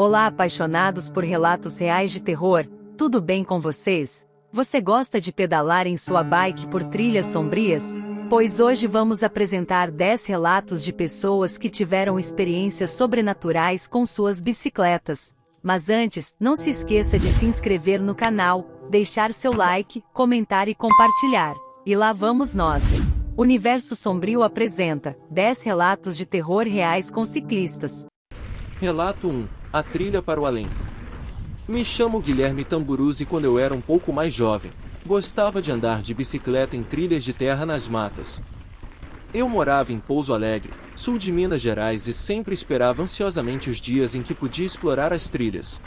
Olá, apaixonados por relatos reais de terror, tudo bem com vocês? Você gosta de pedalar em sua bike por trilhas sombrias? Pois hoje vamos apresentar 10 relatos de pessoas que tiveram experiências sobrenaturais com suas bicicletas. Mas antes, não se esqueça de se inscrever no canal, deixar seu like, comentar e compartilhar. E lá vamos nós! Universo Sombrio apresenta 10 relatos de terror reais com ciclistas. Relato 1. A trilha para o além. Me chamo Guilherme Tamburuzzi. Quando eu era um pouco mais jovem, gostava de andar de bicicleta em trilhas de terra nas matas. Eu morava em Pouso Alegre, sul de Minas Gerais, e sempre esperava ansiosamente os dias em que podia explorar as trilhas.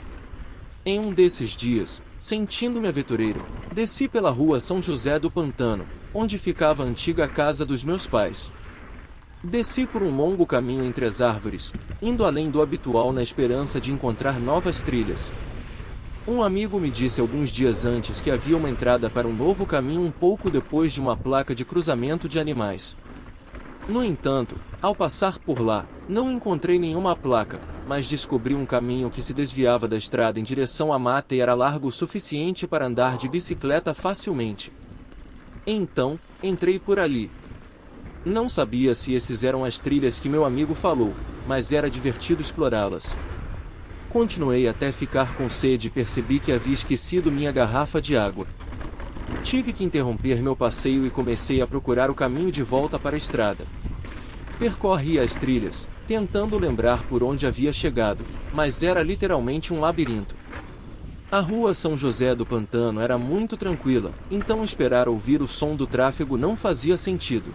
Em um desses dias, sentindo-me aventureiro, desci pela rua São José do Pantano, onde ficava a antiga casa dos meus pais. Desci por um longo caminho entre as árvores, indo além do habitual na esperança de encontrar novas trilhas. Um amigo me disse alguns dias antes que havia uma entrada para um novo caminho um pouco depois de uma placa de cruzamento de animais. No entanto, ao passar por lá, não encontrei nenhuma placa, mas descobri um caminho que se desviava da estrada em direção à mata e era largo o suficiente para andar de bicicleta facilmente. Então, entrei por ali. Não sabia se esses eram as trilhas que meu amigo falou, mas era divertido explorá-las. Continuei até ficar com sede e percebi que havia esquecido minha garrafa de água. Tive que interromper meu passeio e comecei a procurar o caminho de volta para a estrada. Percorri as trilhas, tentando lembrar por onde havia chegado, mas era literalmente um labirinto. A rua São José do Pantano era muito tranquila, então esperar ouvir o som do tráfego não fazia sentido.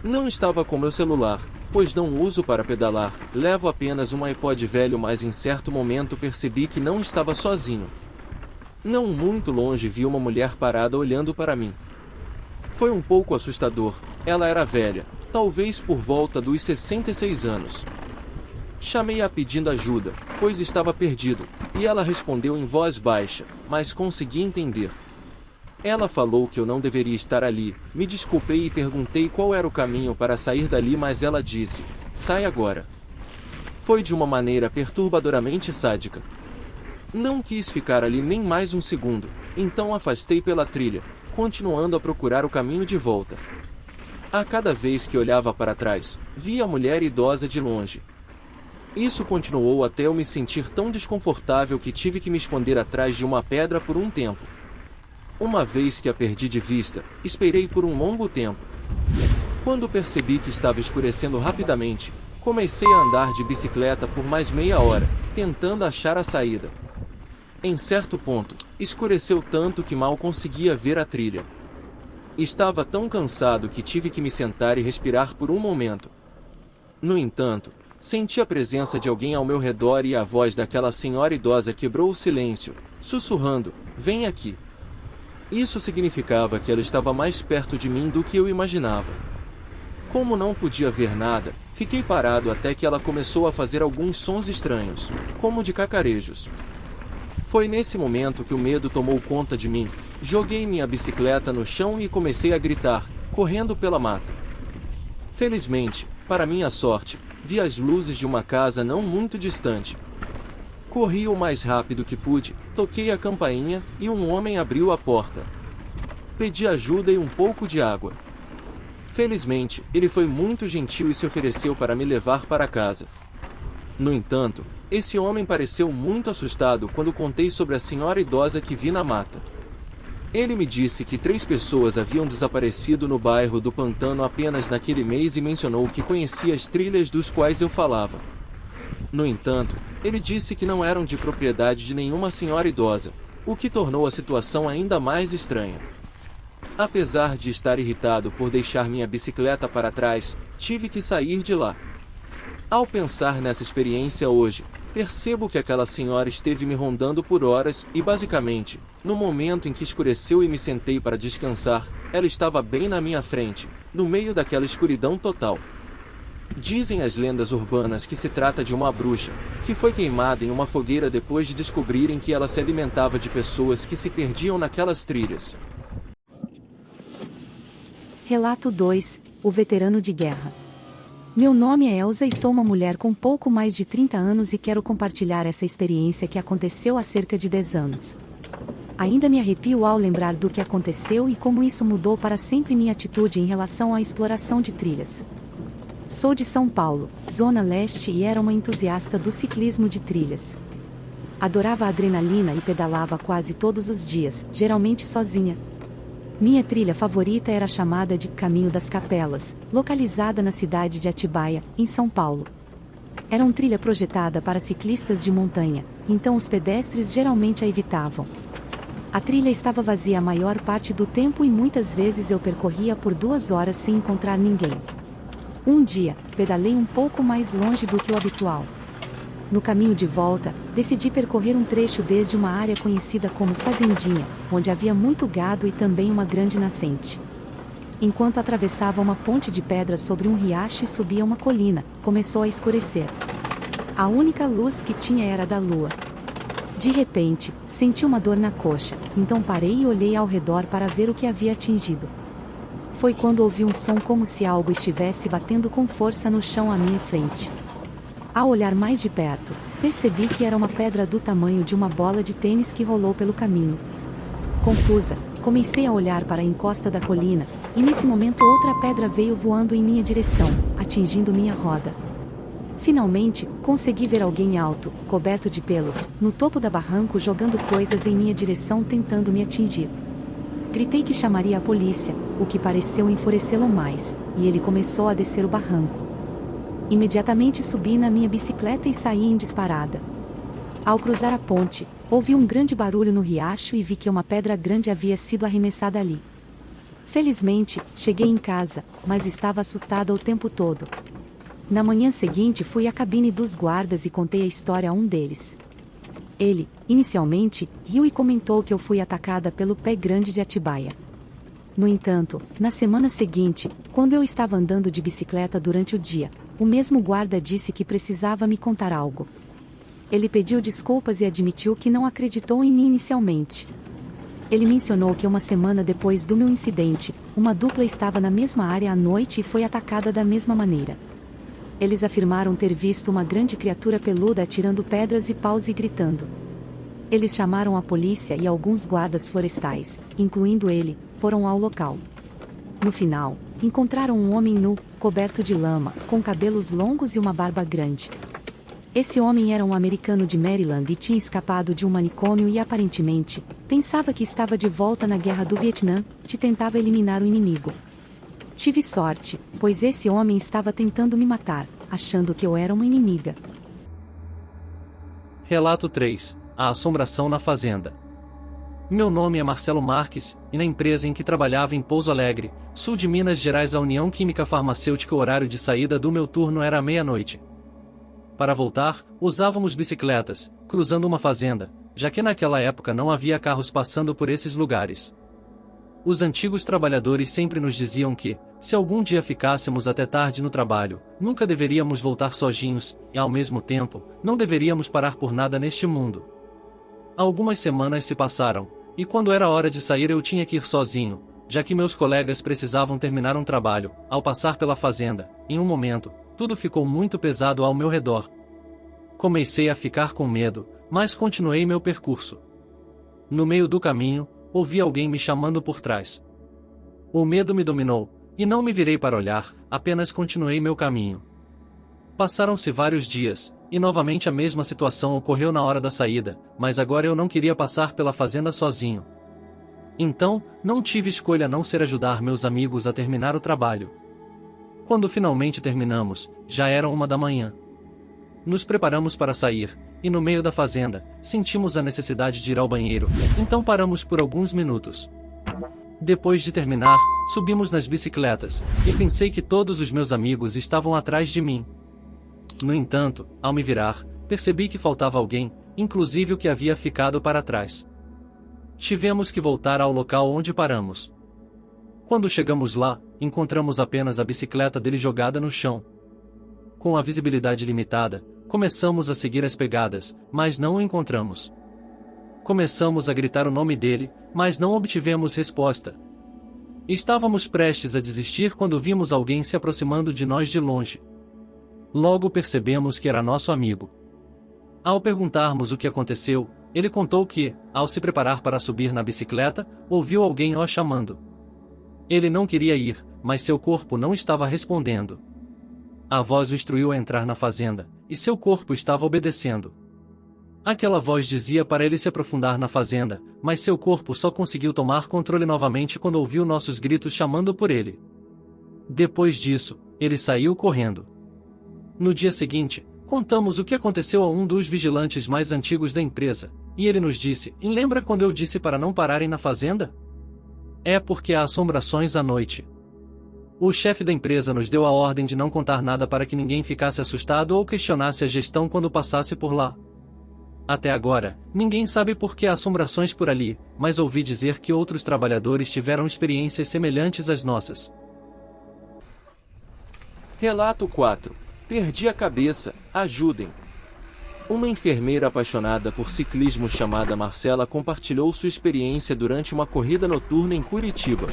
Não estava com meu celular, pois não uso para pedalar, levo apenas um iPod velho, mas em certo momento percebi que não estava sozinho. Não muito longe vi uma mulher parada olhando para mim. Foi um pouco assustador. Ela era velha, talvez por volta dos 66 anos. Chamei-a pedindo ajuda, pois estava perdido, e ela respondeu em voz baixa, mas consegui entender. Ela falou que eu não deveria estar ali. Me desculpei e perguntei qual era o caminho para sair dali, mas ela disse: "Sai agora." Foi de uma maneira perturbadoramente sádica. Não quis ficar ali nem mais um segundo, então afastei pela trilha, continuando a procurar o caminho de volta. A cada vez que olhava para trás, via a mulher idosa de longe. Isso continuou até eu me sentir tão desconfortável que tive que me esconder atrás de uma pedra por um tempo. Uma vez que a perdi de vista, esperei por um longo tempo. Quando percebi que estava escurecendo rapidamente, comecei a andar de bicicleta por mais meia hora, tentando achar a saída. Em certo ponto, escureceu tanto que mal conseguia ver a trilha. Estava tão cansado que tive que me sentar e respirar por um momento. No entanto, senti a presença de alguém ao meu redor e a voz daquela senhora idosa quebrou o silêncio, sussurrando: "Vem aqui." Isso significava que ela estava mais perto de mim do que eu imaginava. Como não podia ver nada, fiquei parado até que ela começou a fazer alguns sons estranhos, como de cacarejos. Foi nesse momento que o medo tomou conta de mim. Joguei minha bicicleta no chão e comecei a gritar, correndo pela mata. Felizmente, para minha sorte, vi as luzes de uma casa não muito distante. Corri o mais rápido que pude, toquei a campainha, e um homem abriu a porta. Pedi ajuda e um pouco de água. Felizmente, ele foi muito gentil e se ofereceu para me levar para casa. No entanto, esse homem pareceu muito assustado quando contei sobre a senhora idosa que vi na mata. Ele me disse que 3 pessoas haviam desaparecido no bairro do Pantano apenas naquele mês e mencionou que conhecia as trilhas dos quais eu falava. No entanto, ele disse que não eram de propriedade de nenhuma senhora idosa, o que tornou a situação ainda mais estranha. Apesar de estar irritado por deixar minha bicicleta para trás, tive que sair de lá. Ao pensar nessa experiência hoje, percebo que aquela senhora esteve me rondando por horas e, basicamente, no momento em que escureceu e me sentei para descansar, ela estava bem na minha frente, no meio daquela escuridão total. Dizem as lendas urbanas que se trata de uma bruxa, que foi queimada em uma fogueira depois de descobrirem que ela se alimentava de pessoas que se perdiam naquelas trilhas. Relato 2. O veterano de guerra. Meu nome é Elsa e sou uma mulher com pouco mais de 30 anos e quero compartilhar essa experiência que aconteceu há cerca de 10 anos. Ainda me arrepio ao lembrar do que aconteceu e como isso mudou para sempre minha atitude em relação à exploração de trilhas. Sou de São Paulo, Zona Leste, e era uma entusiasta do ciclismo de trilhas. Adorava a adrenalina e pedalava quase todos os dias, geralmente sozinha. Minha trilha favorita era chamada de Caminho das Capelas, localizada na cidade de Atibaia, em São Paulo. Era uma trilha projetada para ciclistas de montanha, então os pedestres geralmente a evitavam. A trilha estava vazia a maior parte do tempo e muitas vezes eu percorria por 2 horas sem encontrar ninguém. Um dia, pedalei um pouco mais longe do que o habitual. No caminho de volta, decidi percorrer um trecho desde uma área conhecida como Fazendinha, onde havia muito gado e também uma grande nascente. Enquanto atravessava uma ponte de pedra sobre um riacho e subia uma colina, começou a escurecer. A única luz que tinha era da lua. De repente, senti uma dor na coxa, então parei e olhei ao redor para ver o que havia atingido. Foi quando ouvi um som como se algo estivesse batendo com força no chão à minha frente. Ao olhar mais de perto, percebi que era uma pedra do tamanho de uma bola de tênis que rolou pelo caminho. Confusa, comecei a olhar para a encosta da colina, e nesse momento outra pedra veio voando em minha direção, atingindo minha roda. Finalmente, consegui ver alguém alto, coberto de pelos, no topo da barranco jogando coisas em minha direção tentando me atingir. Gritei que chamaria a polícia, o que pareceu enfurecê-lo mais, e ele começou a descer o barranco. Imediatamente subi na minha bicicleta e saí em disparada. Ao cruzar a ponte, ouvi um grande barulho no riacho e vi que uma pedra grande havia sido arremessada ali. Felizmente, cheguei em casa, mas estava assustada o tempo todo. Na manhã seguinte fui à cabine dos guardas e contei a história a um deles. Ele, inicialmente, riu e comentou que eu fui atacada pelo pé grande de Atibaia. No entanto, na semana seguinte, quando eu estava andando de bicicleta durante o dia, o mesmo guarda disse que precisava me contar algo. Ele pediu desculpas e admitiu que não acreditou em mim inicialmente. Ele mencionou que uma semana depois do meu incidente, uma dupla estava na mesma área à noite e foi atacada da mesma maneira. Eles afirmaram ter visto uma grande criatura peluda atirando pedras e paus e gritando. Eles chamaram a polícia e alguns guardas florestais, incluindo ele, foram ao local. No final, encontraram um homem nu, coberto de lama, com cabelos longos e uma barba grande. Esse homem era um americano de Maryland e tinha escapado de um manicômio e aparentemente, pensava que estava de volta na guerra do Vietnã, e tentava eliminar o inimigo. Tive sorte, pois esse homem estava tentando me matar, achando que eu era uma inimiga. Relato 3. A assombração na fazenda. Meu nome é Marcelo Marques, e na empresa em que trabalhava em Pouso Alegre, sul de Minas Gerais, a União Química Farmacêutica, o horário de saída do meu turno era à meia-noite. Para voltar, usávamos bicicletas, cruzando uma fazenda, já que naquela época não havia carros passando por esses lugares. Os antigos trabalhadores sempre nos diziam que, se algum dia ficássemos até tarde no trabalho, nunca deveríamos voltar sozinhos, e ao mesmo tempo, não deveríamos parar por nada neste mundo. Algumas semanas se passaram, e quando era hora de sair eu tinha que ir sozinho, já que meus colegas precisavam terminar um trabalho. Ao passar pela fazenda, em um momento, tudo ficou muito pesado ao meu redor. Comecei a ficar com medo, mas continuei meu percurso. No meio do caminho, ouvi alguém me chamando por trás. O medo me dominou, e não me virei para olhar, apenas continuei meu caminho. Passaram-se vários dias, e novamente a mesma situação ocorreu na hora da saída, mas agora eu não queria passar pela fazenda sozinho. Então, não tive escolha a não ser ajudar meus amigos a terminar o trabalho. Quando finalmente terminamos, já era 1 da manhã. Nos preparamos para sair, e no meio da fazenda, sentimos a necessidade de ir ao banheiro, então paramos por alguns minutos. Depois de terminar, subimos nas bicicletas, e pensei que todos os meus amigos estavam atrás de mim. No entanto, ao me virar, percebi que faltava alguém, inclusive o que havia ficado para trás. Tivemos que voltar ao local onde paramos. Quando chegamos lá, encontramos apenas a bicicleta dele jogada no chão. Com a visibilidade limitada, começamos a seguir as pegadas, mas não o encontramos. Começamos a gritar o nome dele, mas não obtivemos resposta. Estávamos prestes a desistir quando vimos alguém se aproximando de nós de longe. Logo percebemos que era nosso amigo. Ao perguntarmos o que aconteceu, ele contou que, ao se preparar para subir na bicicleta, ouviu alguém o chamando. Ele não queria ir, mas seu corpo não estava respondendo. A voz o instruiu a entrar na fazenda, e seu corpo estava obedecendo. Aquela voz dizia para ele se aprofundar na fazenda, mas seu corpo só conseguiu tomar controle novamente quando ouviu nossos gritos chamando por ele. Depois disso, ele saiu correndo. No dia seguinte, contamos o que aconteceu a um dos vigilantes mais antigos da empresa, e ele nos disse: "E lembra quando eu disse para não pararem na fazenda? É porque há assombrações à noite." O chefe da empresa nos deu a ordem de não contar nada para que ninguém ficasse assustado ou questionasse a gestão quando passasse por lá. Até agora, ninguém sabe por que há assombrações por ali, mas ouvi dizer que outros trabalhadores tiveram experiências semelhantes às nossas. Relato 4. Perdi a cabeça, ajudem. Uma enfermeira apaixonada por ciclismo chamada Marcela compartilhou sua experiência durante uma corrida noturna em Curitiba.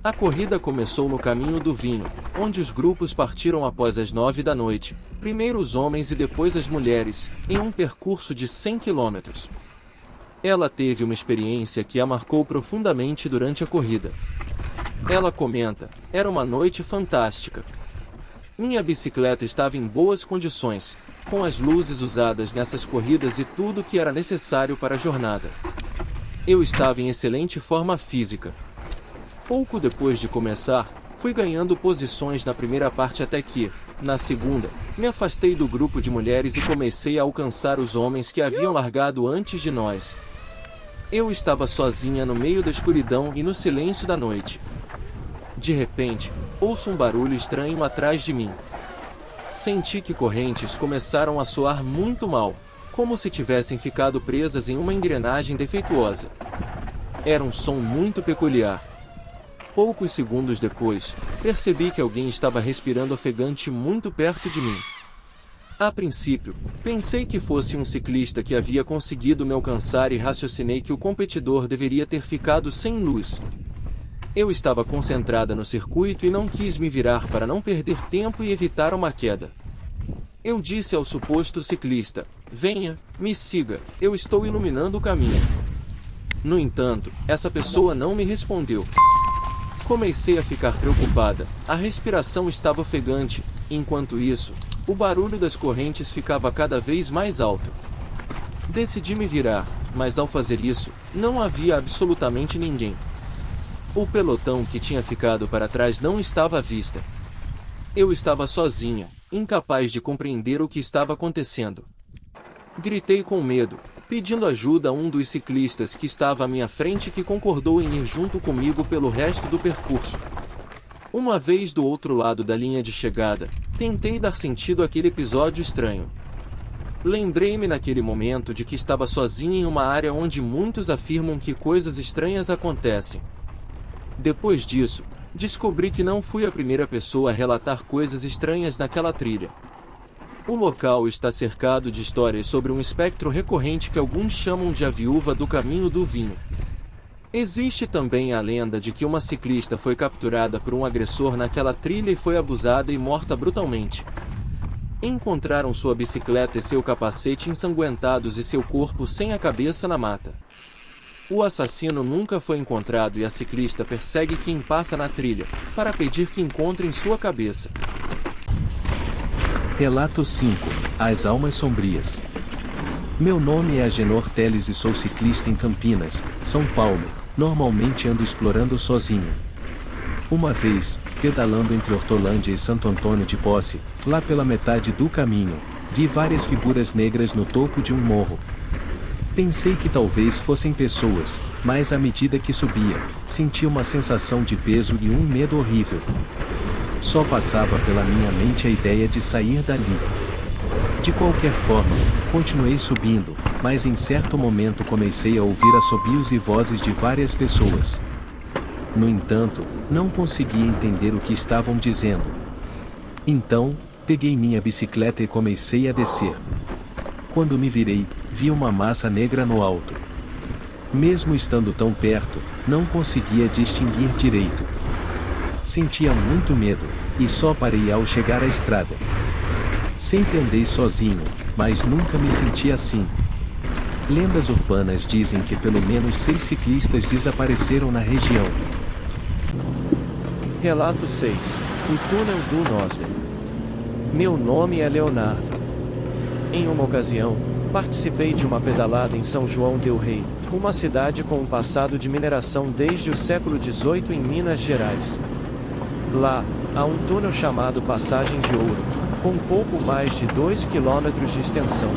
A corrida começou no Caminho do Vinho, onde os grupos partiram após as 9 da noite, primeiro os homens e depois as mulheres, em um percurso de 100 quilômetros. Ela teve uma experiência que a marcou profundamente durante a corrida. Ela comenta: "Era uma noite fantástica. Minha bicicleta estava em boas condições, com as luzes usadas nessas corridas e tudo o que era necessário para a jornada. Eu estava em excelente forma física. Pouco depois de começar, fui ganhando posições na primeira parte até que, na segunda, me afastei do grupo de mulheres e comecei a alcançar os homens que haviam largado antes de nós. Eu estava sozinha no meio da escuridão e no silêncio da noite. De repente, ouço um barulho estranho atrás de mim. Senti que correntes começaram a soar muito mal, como se tivessem ficado presas em uma engrenagem defeituosa. Era um som muito peculiar. Poucos segundos depois, percebi que alguém estava respirando ofegante muito perto de mim. A princípio, pensei que fosse um ciclista que havia conseguido me alcançar e raciocinei que o competidor deveria ter ficado sem luz. Eu estava concentrada no circuito e não quis me virar para não perder tempo e evitar uma queda. Eu disse ao suposto ciclista: "Venha, me siga, eu estou iluminando o caminho." No entanto, essa pessoa não me respondeu. Comecei a ficar preocupada, a respiração estava ofegante, enquanto isso, o barulho das correntes ficava cada vez mais alto. Decidi me virar, mas ao fazer isso, não havia absolutamente ninguém. O pelotão que tinha ficado para trás não estava à vista. Eu estava sozinha, incapaz de compreender o que estava acontecendo. Gritei com medo, pedindo ajuda a um dos ciclistas que estava à minha frente, que concordou em ir junto comigo pelo resto do percurso. Uma vez do outro lado da linha de chegada, tentei dar sentido àquele episódio estranho. Lembrei-me naquele momento de que estava sozinha em uma área onde muitos afirmam que coisas estranhas acontecem. Depois disso, descobri que não fui a primeira pessoa a relatar coisas estranhas naquela trilha. O local está cercado de histórias sobre um espectro recorrente que alguns chamam de a viúva do Caminho do Vinho. Existe também a lenda de que uma ciclista foi capturada por um agressor naquela trilha e foi abusada e morta brutalmente. Encontraram sua bicicleta e seu capacete ensanguentados e seu corpo sem a cabeça na mata. O assassino nunca foi encontrado e a ciclista persegue quem passa na trilha, para pedir que encontrem sua cabeça. Relato 5. As Almas Sombrias. Meu nome é Agenor Teles e sou ciclista em Campinas, São Paulo. Normalmente ando explorando sozinho. Uma vez, pedalando entre Hortolândia e Santo Antônio de Posse, lá pela metade do caminho, vi várias figuras negras no topo de um morro. Pensei que talvez fossem pessoas, mas à medida que subia, senti uma sensação de peso e um medo horrível. Só passava pela minha mente a ideia de sair dali. De qualquer forma, continuei subindo, mas em certo momento comecei a ouvir assobios e vozes de várias pessoas. No entanto, não conseguia entender o que estavam dizendo. Então, peguei minha bicicleta e comecei a descer. Quando me virei, vi uma massa negra no alto. Mesmo estando tão perto, não conseguia distinguir direito. Sentia muito medo, e só parei ao chegar à estrada. Sempre andei sozinho, mas nunca me senti assim. Lendas urbanas dizem que pelo menos 6 ciclistas desapareceram na região. Relato 6. O túnel do Nosler. Meu nome é Leonardo. Em uma ocasião, participei de uma pedalada em São João del Rei, uma cidade com um passado de mineração desde o século XVIII em Minas Gerais. Lá, há um túnel chamado Passagem de Ouro, com pouco mais de 2 quilômetros de extensão.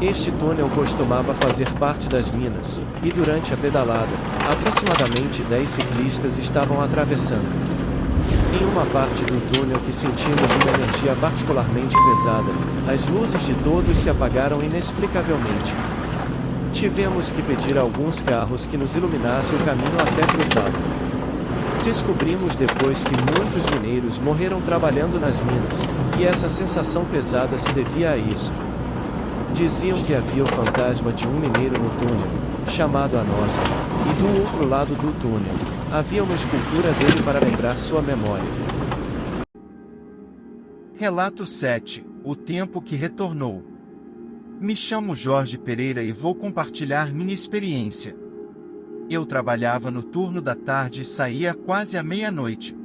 Este túnel costumava fazer parte das minas, e durante a pedalada, aproximadamente 10 ciclistas estavam atravessando. Em uma parte do túnel que sentimos uma energia particularmente pesada, as luzes de todos se apagaram inexplicavelmente. Tivemos que pedir a alguns carros que nos iluminassem o caminho até cruzá-lo. Descobrimos depois que muitos mineiros morreram trabalhando nas minas, e essa sensação pesada se devia a isso. Diziam que havia o fantasma de um mineiro no túnel, chamado Anosma, e do outro lado do túnel, havia uma escultura dele para lembrar sua memória. Relato 7. O tempo que retornou. Me chamo Jorge Pereira e vou compartilhar minha experiência. Eu trabalhava no turno da tarde e saía quase à meia-noite.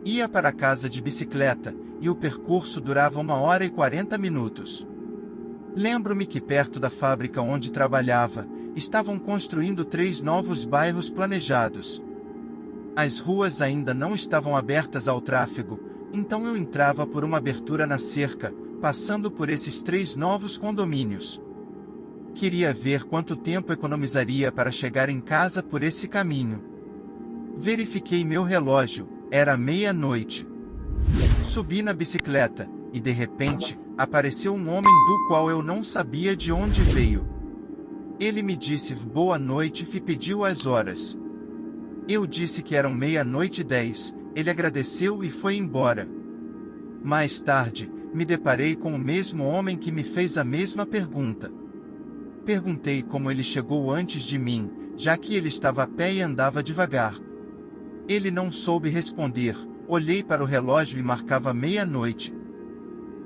Ia para casa de bicicleta, e o percurso durava 1h40. Lembro-me que perto da fábrica onde trabalhava, estavam construindo 3 novos bairros planejados. As ruas ainda não estavam abertas ao tráfego, então eu entrava por uma abertura na cerca, passando por esses 3 novos condomínios. Queria ver quanto tempo economizaria para chegar em casa por esse caminho. Verifiquei meu relógio, era meia-noite. Subi na bicicleta, e de repente, apareceu um homem do qual eu não sabia de onde veio. Ele me disse boa noite e pediu as horas. Eu disse que eram 00:10, ele agradeceu e foi embora. Mais tarde, me deparei com o mesmo homem que me fez a mesma pergunta. Perguntei como ele chegou antes de mim, já que ele estava a pé e andava devagar. Ele não soube responder, olhei para o relógio e marcava meia-noite.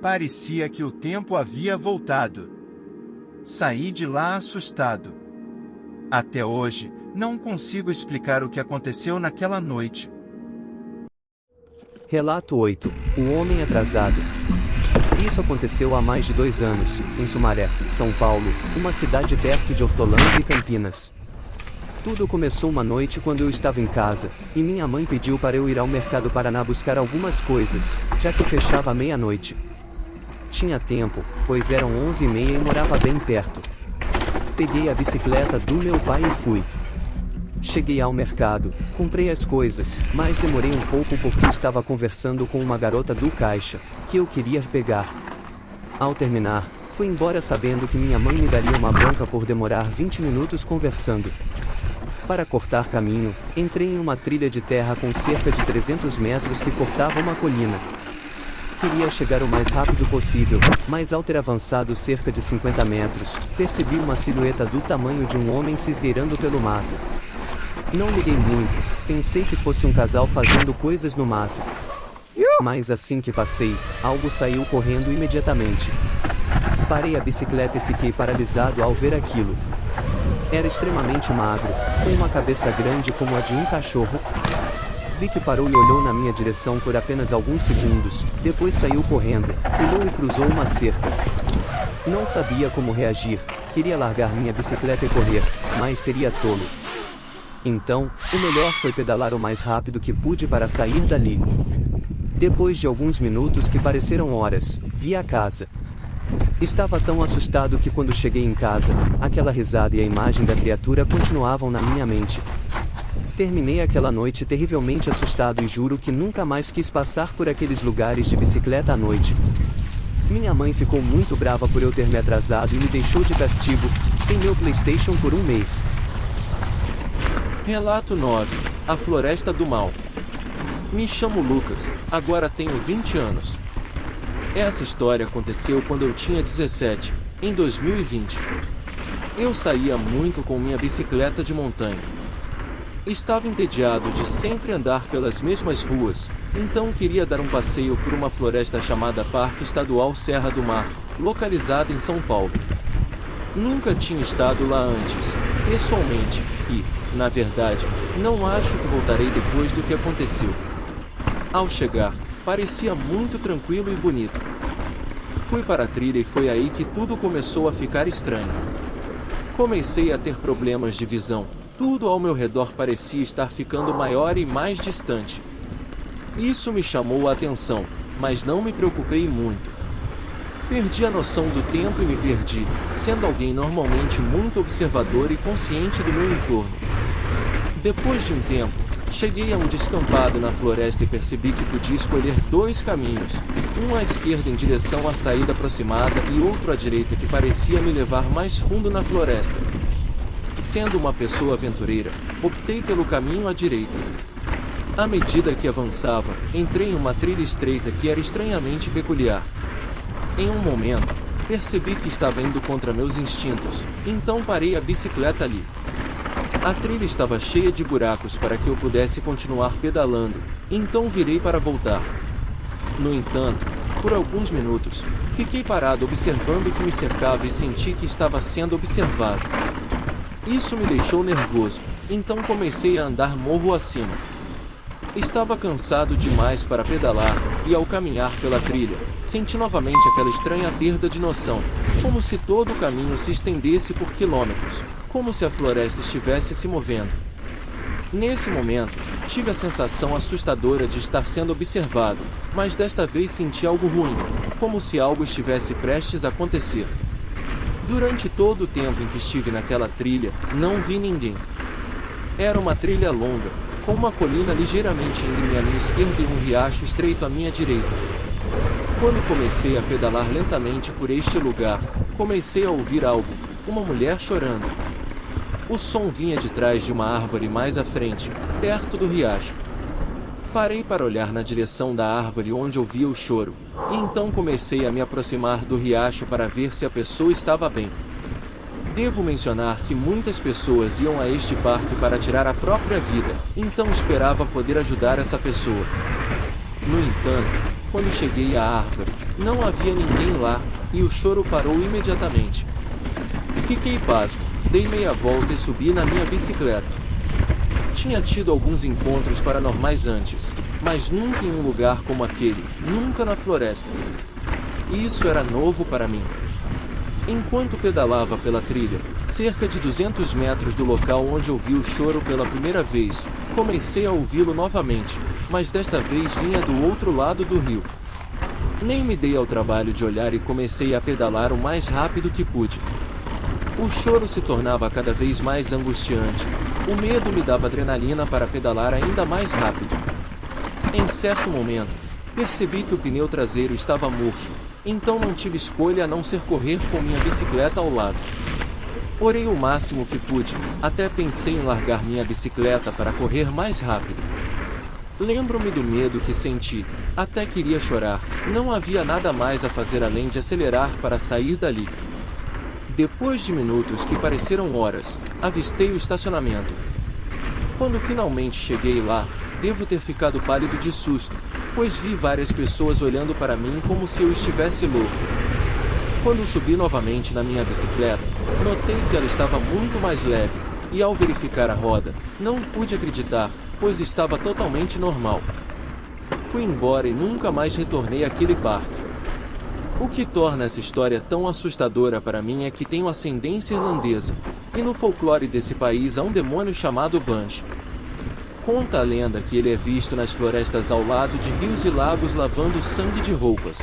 Parecia que o tempo havia voltado. Saí de lá assustado. Até hoje, não consigo explicar o que aconteceu naquela noite. Relato 8. O homem atrasado. Isso aconteceu há mais de 2 anos, em Sumaré, São Paulo, uma cidade perto de Hortolândia e Campinas. Tudo começou uma noite quando eu estava em casa, e minha mãe pediu para eu ir ao mercado Paraná buscar algumas coisas, já que fechava à meia-noite. Tinha tempo, pois eram 11h30 e morava bem perto. Peguei a bicicleta do meu pai e fui. Cheguei ao mercado, comprei as coisas, mas demorei um pouco porque estava conversando com uma garota do caixa, que eu queria pegar. Ao terminar, fui embora sabendo que minha mãe me daria uma bronca por demorar 20 minutos conversando. Para cortar caminho, entrei em uma trilha de terra com cerca de 300 metros que cortava uma colina. Queria chegar o mais rápido possível, mas ao ter avançado cerca de 50 metros, percebi uma silhueta do tamanho de um homem se esgueirando pelo mato. Não liguei muito, pensei que fosse um casal fazendo coisas no mato. Mas assim que passei, algo saiu correndo imediatamente. Parei a bicicleta e fiquei paralisado ao ver aquilo. Era extremamente magro, com uma cabeça grande como a de um cachorro. Vi que parou e olhou na minha direção por apenas alguns segundos, depois saiu correndo, pulou e cruzou uma cerca. Não sabia como reagir, queria largar minha bicicleta e correr, mas seria tolo. Então, o melhor foi pedalar o mais rápido que pude para sair dali. Depois de alguns minutos que pareceram horas, vi a casa. Estava tão assustado que quando cheguei em casa, aquela risada e a imagem da criatura continuavam na minha mente. Terminei aquela noite terrivelmente assustado e juro que nunca mais quis passar por aqueles lugares de bicicleta à noite. Minha mãe ficou muito brava por eu ter me atrasado e me deixou de castigo, sem meu PlayStation por 1 mês. Relato 9. A Floresta do Mal. Me chamo Lucas, agora tenho 20 anos. Essa história aconteceu quando eu tinha 17, em 2020. Eu saía muito com minha bicicleta de montanha. Estava entediado de sempre andar pelas mesmas ruas, então queria dar um passeio por uma floresta chamada Parque Estadual Serra do Mar, localizada em São Paulo. Nunca tinha estado lá antes, pessoalmente, e, na verdade, não acho que voltarei depois do que aconteceu. Ao chegar, parecia muito tranquilo e bonito. Fui para a trilha e foi aí que tudo começou a ficar estranho. Comecei a ter problemas de visão. Tudo ao meu redor parecia estar ficando maior e mais distante. Isso me chamou a atenção, mas não me preocupei muito. Perdi a noção do tempo e me perdi, sendo alguém normalmente muito observador e consciente do meu entorno. Depois de um tempo, cheguei a um descampado na floresta e percebi que podia escolher dois caminhos, um à esquerda em direção à saída aproximada e outro à direita que parecia me levar mais fundo na floresta. Sendo uma pessoa aventureira, optei pelo caminho à direita. À medida que avançava, entrei em uma trilha estreita que era estranhamente peculiar. Em um momento, percebi que estava indo contra meus instintos, então parei a bicicleta ali. A trilha estava cheia de buracos para que eu pudesse continuar pedalando, então virei para voltar. No entanto, por alguns minutos, fiquei parado observando o que me cercava e senti que estava sendo observado. Isso me deixou nervoso, então comecei a andar morro acima. Estava cansado demais para pedalar, e ao caminhar pela trilha, senti novamente aquela estranha perda de noção, como se todo o caminho se estendesse por quilômetros, como se a floresta estivesse se movendo. Nesse momento, tive a sensação assustadora de estar sendo observado, mas desta vez senti algo ruim, como se algo estivesse prestes a acontecer. Durante todo o tempo em que estive naquela trilha, não vi ninguém. Era uma trilha longa, com uma colina ligeiramente íngreme à minha esquerda e um riacho estreito à minha direita. Quando comecei a pedalar lentamente por este lugar, comecei a ouvir algo, uma mulher chorando. O som vinha de trás de uma árvore mais à frente, perto do riacho. Parei para olhar na direção da árvore onde ouvia o choro, e então comecei a me aproximar do riacho para ver se a pessoa estava bem. Devo mencionar que muitas pessoas iam a este parque para tirar a própria vida, então esperava poder ajudar essa pessoa. No entanto, quando cheguei à árvore, não havia ninguém lá, e o choro parou imediatamente. Fiquei pasmo, dei meia volta e subi na minha bicicleta. Tinha tido alguns encontros paranormais antes, mas nunca em um lugar como aquele, nunca na floresta. Isso era novo para mim. Enquanto pedalava pela trilha, cerca de 200 metros do local onde ouvi o choro pela primeira vez, comecei a ouvi-lo novamente, mas desta vez vinha do outro lado do rio. Nem me dei ao trabalho de olhar e comecei a pedalar o mais rápido que pude. O choro se tornava cada vez mais angustiante. O medo me dava adrenalina para pedalar ainda mais rápido. Em certo momento, percebi que o pneu traseiro estava murcho, então não tive escolha a não ser correr com minha bicicleta ao lado. Orei o máximo que pude, até pensei em largar minha bicicleta para correr mais rápido. Lembro-me do medo que senti, até queria chorar, não havia nada mais a fazer além de acelerar para sair dali. Depois de minutos que pareceram horas, avistei o estacionamento. Quando finalmente cheguei lá, devo ter ficado pálido de susto, pois vi várias pessoas olhando para mim como se eu estivesse louco. Quando subi novamente na minha bicicleta, notei que ela estava muito mais leve, e ao verificar a roda, não pude acreditar, pois estava totalmente normal. Fui embora e nunca mais retornei àquele parque. O que torna essa história tão assustadora para mim é que tenho ascendência irlandesa, e no folclore desse país há um demônio chamado Banshee. Conta a lenda que ele é visto nas florestas ao lado de rios e lagos lavando sangue de roupas.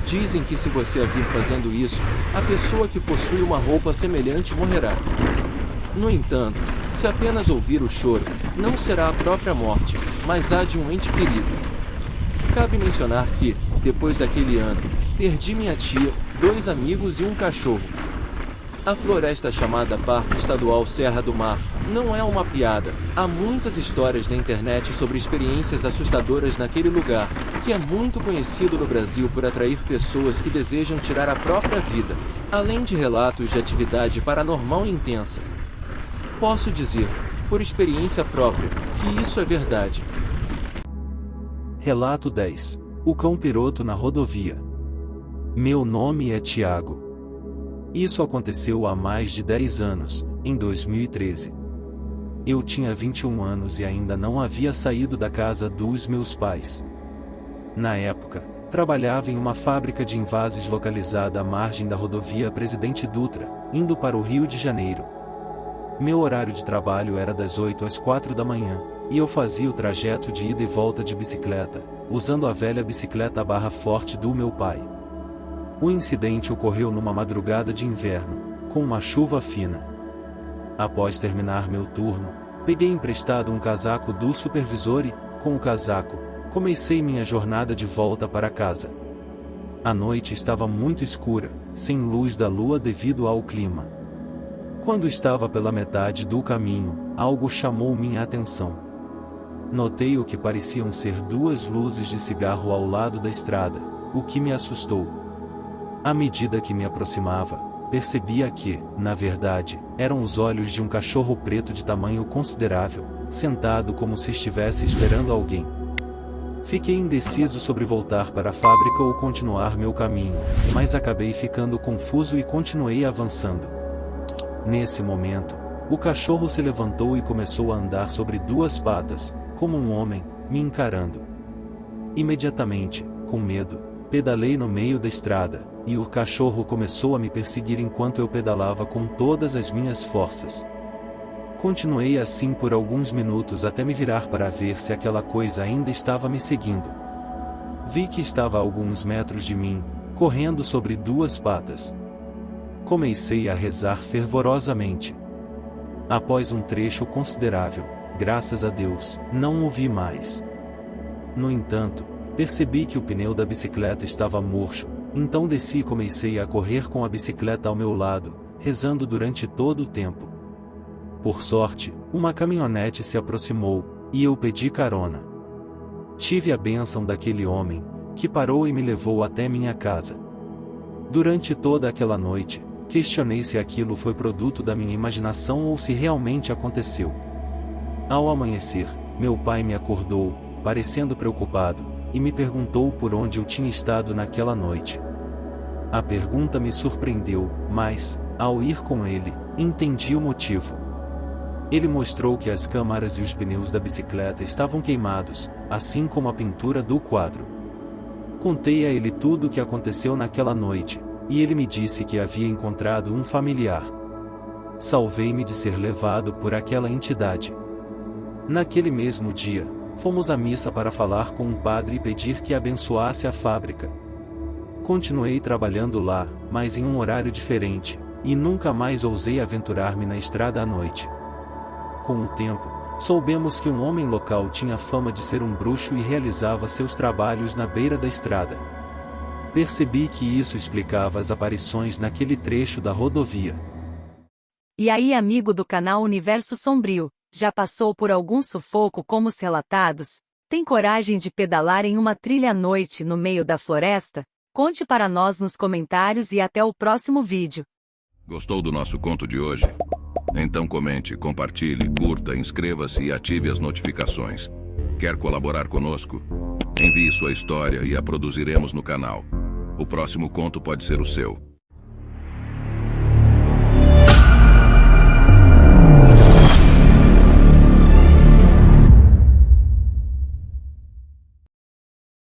Dizem que se você a vir fazendo isso, a pessoa que possui uma roupa semelhante morrerá. No entanto, se apenas ouvir o choro, não será a própria morte, mas a de um ente querido. Cabe mencionar que, depois daquele ano, perdi minha tia, 2 amigos e um cachorro. A floresta chamada Parque Estadual Serra do Mar não é uma piada. Há muitas histórias na internet sobre experiências assustadoras naquele lugar, que é muito conhecido no Brasil por atrair pessoas que desejam tirar a própria vida, além de relatos de atividade paranormal intensa. Posso dizer, por experiência própria, que isso é verdade. Relato 10. O cão piroto na rodovia. Meu nome é Tiago. Isso aconteceu há mais de 10 anos, em 2013. Eu tinha 21 anos e ainda não havia saído da casa dos meus pais. Na época, trabalhava em uma fábrica de envases localizada à margem da rodovia Presidente Dutra, indo para o Rio de Janeiro. Meu horário de trabalho era das 8 às 4 da manhã, e eu fazia o trajeto de ida e volta de bicicleta, usando a velha bicicleta barra forte do meu pai. O incidente ocorreu numa madrugada de inverno, com uma chuva fina. Após terminar meu turno, peguei emprestado um casaco do supervisor e, com o casaco, comecei minha jornada de volta para casa. A noite estava muito escura, sem luz da lua devido ao clima. Quando estava pela metade do caminho, algo chamou minha atenção. Notei o que pareciam ser duas luzes de cigarro ao lado da estrada, o que me assustou. À medida que me aproximava, percebia que, na verdade, eram os olhos de um cachorro preto de tamanho considerável, sentado como se estivesse esperando alguém. Fiquei indeciso sobre voltar para a fábrica ou continuar meu caminho, mas acabei ficando confuso e continuei avançando. Nesse momento, o cachorro se levantou e começou a andar sobre duas patas, como um homem, me encarando. Imediatamente, com medo, pedalei no meio da estrada, e o cachorro começou a me perseguir enquanto eu pedalava com todas as minhas forças. Continuei assim por alguns minutos até me virar para ver se aquela coisa ainda estava me seguindo. Vi que estava a alguns metros de mim, correndo sobre duas patas. Comecei a rezar fervorosamente. Após um trecho considerável, graças a Deus, não o vi mais. No entanto, percebi que o pneu da bicicleta estava murcho, então desci e comecei a correr com a bicicleta ao meu lado, rezando durante todo o tempo. Por sorte, uma caminhonete se aproximou, e eu pedi carona. Tive a bênção daquele homem, que parou e me levou até minha casa. Durante toda aquela noite, questionei se aquilo foi produto da minha imaginação ou se realmente aconteceu. Ao amanhecer, meu pai me acordou, parecendo preocupado, e me perguntou por onde eu tinha estado naquela noite. A pergunta me surpreendeu, mas, ao ir com ele, entendi o motivo. Ele mostrou que as câmaras e os pneus da bicicleta estavam queimados, assim como a pintura do quadro. Contei a ele tudo o que aconteceu naquela noite, e ele me disse que havia encontrado um familiar. Salvei-me de ser levado por aquela entidade. Naquele mesmo dia, fomos à missa para falar com um padre e pedir que abençoasse a fábrica. Continuei trabalhando lá, mas em um horário diferente, e nunca mais ousei aventurar-me na estrada à noite. Com o tempo, soubemos que um homem local tinha fama de ser um bruxo e realizava seus trabalhos na beira da estrada. Percebi que isso explicava as aparições naquele trecho da rodovia. E aí, amigo do canal Universo Sombrio, já passou por algum sufoco como os relatados? Tem coragem de pedalar em uma trilha à noite no meio da floresta? Conte para nós nos comentários e até o próximo vídeo. Gostou do nosso conto de hoje? Então comente, compartilhe, curta, inscreva-se e ative as notificações. Quer colaborar conosco? Envie sua história e a produziremos no canal. O próximo conto pode ser o seu.